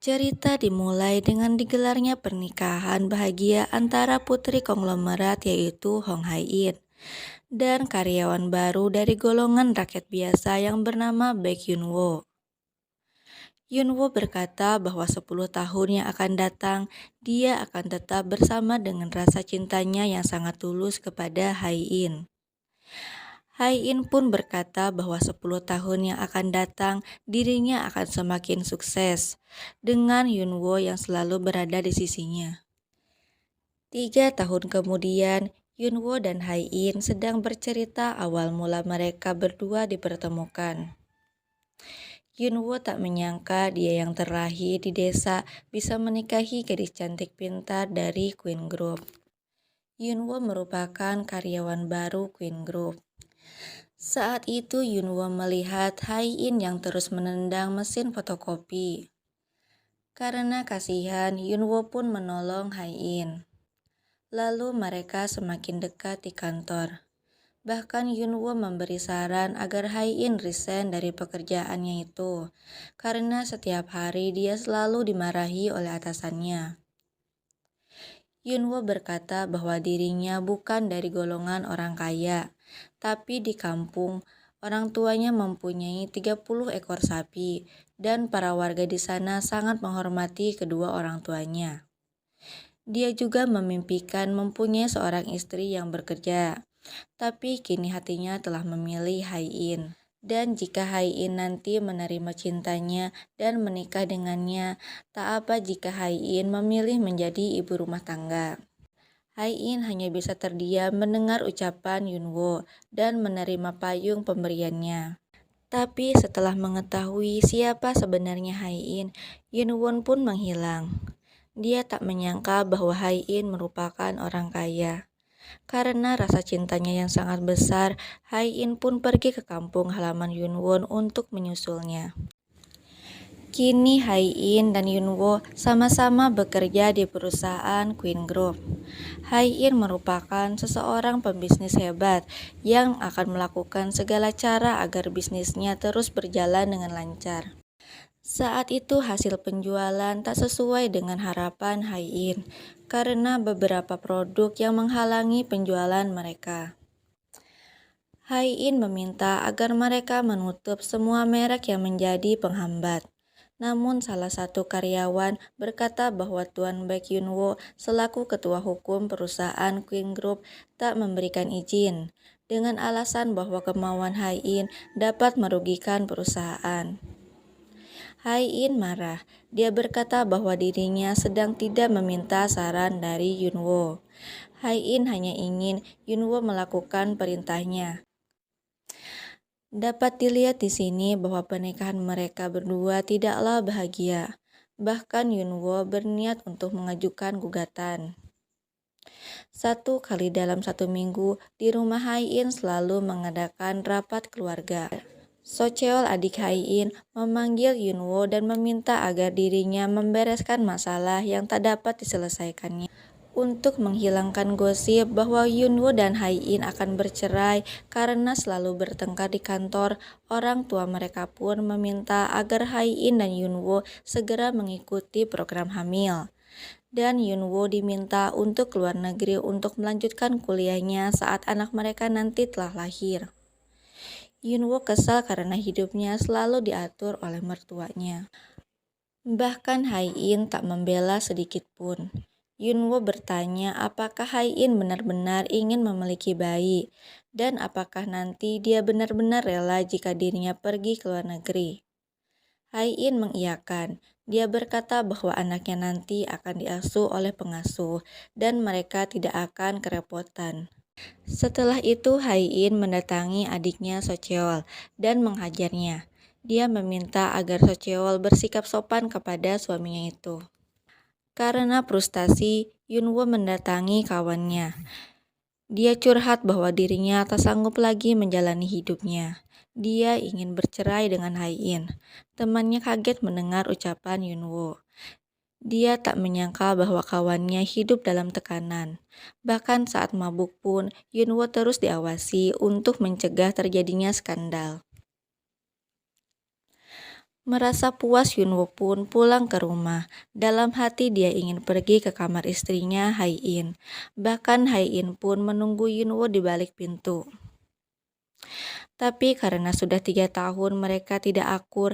Cerita dimulai dengan digelarnya pernikahan bahagia antara putri konglomerat yaitu Hong Hai-in dan karyawan baru dari golongan rakyat biasa yang bernama Baek Yun-woo. Yun-woo berkata bahwa 10 tahun yang akan datang, dia akan tetap bersama dengan rasa cintanya yang sangat tulus kepada Hai-in. Hai-in pun berkata bahwa 10 tahun yang akan datang dirinya akan semakin sukses dengan Yun-woo yang selalu berada di sisinya. 3 tahun kemudian, Yun-woo dan Hai-in sedang bercerita awal mula mereka berdua dipertemukan. Yun-woo tak menyangka dia yang terlahir di desa bisa menikahi gadis cantik pintar dari Queen Group. Yun-woo merupakan karyawan baru Queen Group. Saat itu Yun-woo melihat Hai-in yang terus menendang mesin fotokopi. Karena kasihan, Yun-woo pun menolong Hai-in. Lalu mereka semakin dekat di kantor. Bahkan Yun-woo memberi saran agar Hai-in resign dari pekerjaannya itu, karena setiap hari dia selalu dimarahi oleh atasannya. Yun-woo berkata bahwa dirinya bukan dari golongan orang kaya, tapi di kampung, orang tuanya mempunyai 30 ekor sapi, dan para warga di sana sangat menghormati kedua orang tuanya. Dia juga memimpikan mempunyai seorang istri yang bekerja, tapi kini hatinya telah memilih Hai-in. Dan jika Hai-in nanti menerima cintanya dan menikah dengannya, tak apa jika Hai-in memilih menjadi ibu rumah tangga. Hai-in hanya bisa terdiam mendengar ucapan Yun-woo dan menerima payung pemberiannya. Tapi setelah mengetahui siapa sebenarnya Hai-in, Yun-woo pun menghilang. Dia tak menyangka bahwa Hai-in merupakan orang kaya. Karena rasa cintanya yang sangat besar, Hai-in pun pergi ke kampung halaman Yun-woo untuk menyusulnya. Kini Hai-in dan Yun-woo sama-sama bekerja di perusahaan Queen Group. Hai-in merupakan seseorang pembisnis hebat yang akan melakukan segala cara agar bisnisnya terus berjalan dengan lancar. Saat itu hasil penjualan tak sesuai dengan harapan Hai-in karena beberapa produk yang menghalangi penjualan mereka. Hai-in meminta agar mereka menutup semua merek yang menjadi penghambat. Namun salah satu karyawan berkata bahwa Tuan Baek Yun-woo selaku ketua hukum perusahaan Queen Group tak memberikan izin dengan alasan bahwa kemauan Hai-in dapat merugikan perusahaan. Hai-in marah. Dia berkata bahwa dirinya sedang tidak meminta saran dari Yun-woo. Hai-in hanya ingin Yun-woo melakukan perintahnya. Dapat dilihat di sini bahwa pernikahan mereka berdua tidaklah bahagia. Bahkan Yun-woo berniat untuk mengajukan gugatan. 1 kali dalam 1 minggu, di rumah Hai-in selalu mengadakan rapat keluarga. So-cheol, adik Hai-in, memanggil Yun-woo dan meminta agar dirinya membereskan masalah yang tak dapat diselesaikannya. Untuk menghilangkan gosip bahwa Yun-woo dan Hai-in akan bercerai karena selalu bertengkar di kantor, orang tua mereka pun meminta agar Hai-in dan Yun-woo segera mengikuti program hamil. Dan Yun-woo diminta untuk keluar negeri untuk melanjutkan kuliahnya saat anak mereka nanti telah lahir. Yun-woo kesal karena hidupnya selalu diatur oleh mertuanya. Bahkan Hai-in tak membela sedikit pun. Yun-woo bertanya apakah Hai-in benar-benar ingin memiliki bayi, dan apakah nanti dia benar-benar rela jika dirinya pergi ke luar negeri. Hai-in mengiyakan. Dia berkata bahwa anaknya nanti akan diasuh oleh pengasuh, dan mereka tidak akan kerepotan. Setelah itu Hai-in mendatangi adiknya So-cheol dan menghajarnya. Dia meminta agar So-cheol bersikap sopan kepada suaminya itu. Karena frustasi, Yun-woo mendatangi kawannya. Dia curhat bahwa dirinya tak sanggup lagi menjalani hidupnya. Dia ingin bercerai dengan Hai-in. Temannya kaget mendengar ucapan Yun-woo. Dia tak menyangka bahwa kawannya hidup dalam tekanan. Bahkan saat mabuk pun, Yun-woo terus diawasi untuk mencegah terjadinya skandal. Merasa puas, Yunwo pun pulang ke rumah. Dalam hati dia ingin pergi ke kamar istrinya, Hai-in. Bahkan Hai-in pun menunggu Yunwo di balik pintu. Tapi karena sudah 3 tahun mereka tidak akur,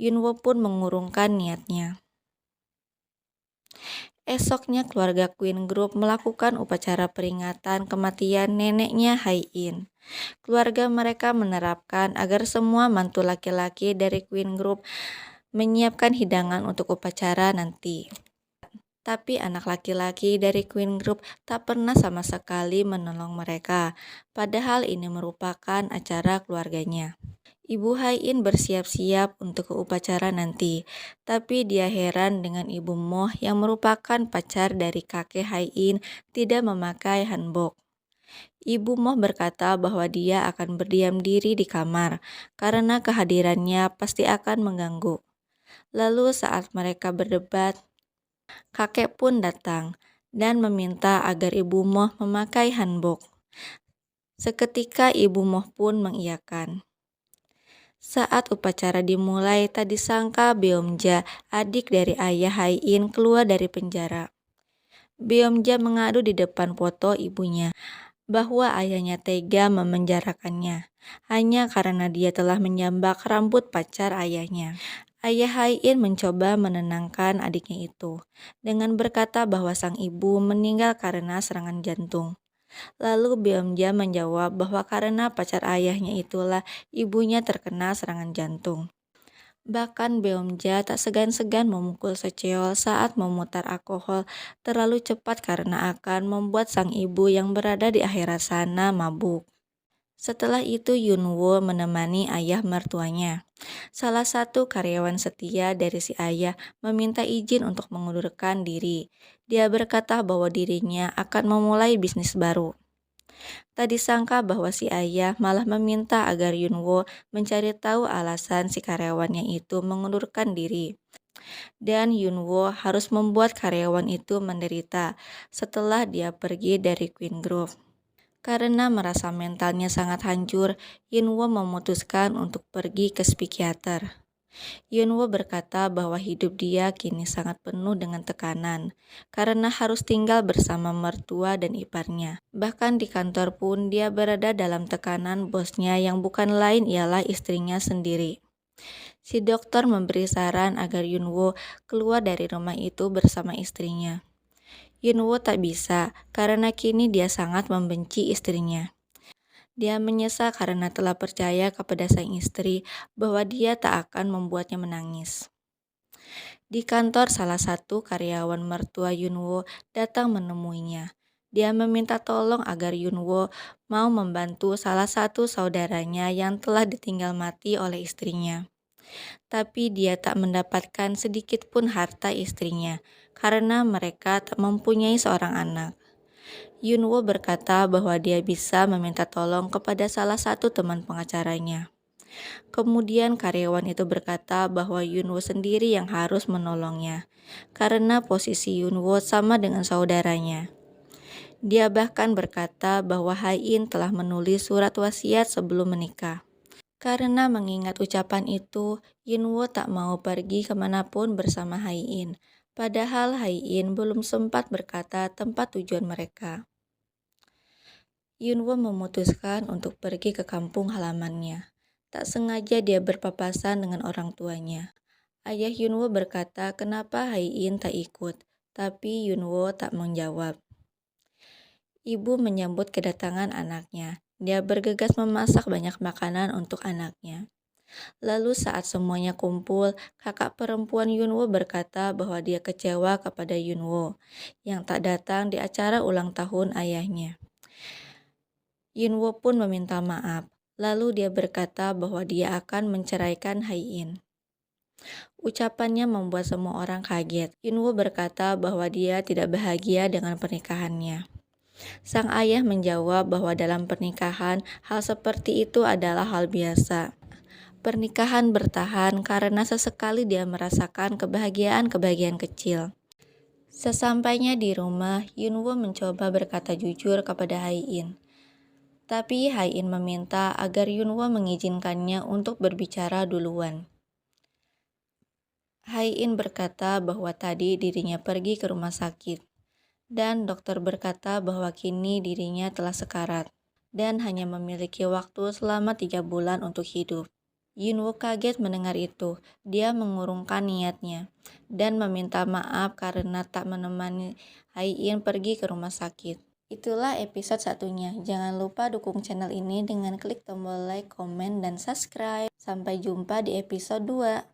Yunwo pun mengurungkan niatnya. Esoknya keluarga Queen Group melakukan upacara peringatan kematian neneknya Hai-in. Keluarga mereka menerapkan agar semua mantu laki-laki dari Queen Group menyiapkan hidangan untuk upacara nanti. Tapi anak laki-laki dari Queen Group tak pernah sama sekali menolong mereka, padahal ini merupakan acara keluarganya. Ibu Hai-in bersiap-siap untuk ke upacara nanti, tapi dia heran dengan Ibu Moh yang merupakan pacar dari kakek Hai-in tidak memakai hanbok. Ibu Moh berkata bahwa dia akan berdiam diri di kamar karena kehadirannya pasti akan mengganggu. Lalu saat mereka berdebat, kakek pun datang dan meminta agar Ibu Moh memakai hanbok. Seketika Ibu Moh pun mengiyakan. Saat upacara dimulai, tak disangka Beomja, adik dari ayah Hai-in, keluar dari penjara. Beomja mengadu di depan foto ibunya bahwa ayahnya tega memenjarakannya hanya karena dia telah menyambak rambut pacar ayahnya. Ayah Hai-in mencoba menenangkan adiknya itu dengan berkata bahwa sang ibu meninggal karena serangan jantung. Lalu Beomja menjawab bahwa karena pacar ayahnya itulah ibunya terkena serangan jantung. Bahkan Beomja tak segan-segan memukul Socheol saat memutar alkohol terlalu cepat karena akan membuat sang ibu yang berada di akhirat sana mabuk. Setelah itu Yunwo menemani ayah mertuanya. Salah satu karyawan setia dari si ayah meminta izin untuk mengundurkan diri. Dia berkata bahwa dirinya akan memulai bisnis baru. Tak disangka bahwa si ayah malah meminta agar Yunwo mencari tahu alasan si karyawannya itu mengundurkan diri. Dan Yunwo harus membuat karyawan itu menderita setelah dia pergi dari Queen Grove. Karena merasa mentalnya sangat hancur, Yunwo memutuskan untuk pergi ke psikiater. Yunwo berkata bahwa hidup dia kini sangat penuh dengan tekanan karena harus tinggal bersama mertua dan iparnya. Bahkan di kantor pun dia berada dalam tekanan bosnya yang bukan lain ialah istrinya sendiri. Si dokter memberi saran agar Yunwo keluar dari rumah itu bersama istrinya. Yunwo tak bisa karena kini dia sangat membenci istrinya. Dia menyesal karena telah percaya kepada sang istri bahwa dia tak akan membuatnya menangis. Di kantor, salah satu karyawan mertua Yunwo datang menemuinya. Dia meminta tolong agar Yunwo mau membantu salah satu saudaranya yang telah ditinggal mati oleh istrinya. Tapi dia tak mendapatkan sedikit pun harta istrinya karena mereka tak mempunyai seorang anak. Yunwo berkata bahwa dia bisa meminta tolong kepada salah satu teman pengacaranya. Kemudian karyawan itu berkata bahwa Yunwo sendiri yang harus menolongnya karena posisi Yunwo sama dengan saudaranya. Dia bahkan berkata bahwa Hai-in telah menulis surat wasiat sebelum menikah. Karena mengingat ucapan itu, Yunwo tak mau pergi kemanapun bersama Hai-in. Padahal Hai-in belum sempat berkata tempat tujuan mereka. Yunwo memutuskan untuk pergi ke kampung halamannya. Tak sengaja dia berpapasan dengan orang tuanya. Ayah Yunwo berkata kenapa Hai-in tak ikut, tapi Yunwo tak menjawab. Ibu menyambut kedatangan anaknya. Dia bergegas memasak banyak makanan untuk anaknya. Lalu saat semuanya kumpul, kakak perempuan Yunwo berkata bahwa dia kecewa kepada Yunwo yang tak datang di acara ulang tahun ayahnya. Yunwo pun meminta maaf. Lalu dia berkata bahwa dia akan menceraikan Hai-in. Ucapannya membuat semua orang kaget. Yunwo berkata bahwa dia tidak bahagia dengan pernikahannya. Sang ayah menjawab bahwa dalam pernikahan hal seperti itu adalah hal biasa. Pernikahan bertahan karena sesekali dia merasakan kebahagiaan-kebahagiaan kecil. Sesampainya di rumah, Yunwo mencoba berkata jujur kepada Hai-in. Tapi Hai-in meminta agar Yunwo mengizinkannya untuk berbicara duluan. Hai-in berkata bahwa tadi dirinya pergi ke rumah sakit, dan dokter berkata bahwa kini dirinya telah sekarat, dan hanya memiliki waktu selama 3 bulan untuk hidup. Yunwo kaget mendengar itu. Dia mengurungkan niatnya, dan meminta maaf karena tak menemani Hai-in pergi ke rumah sakit. Itulah episode satunya. Jangan lupa dukung channel ini dengan klik tombol like, komen, dan subscribe. Sampai jumpa di episode 2.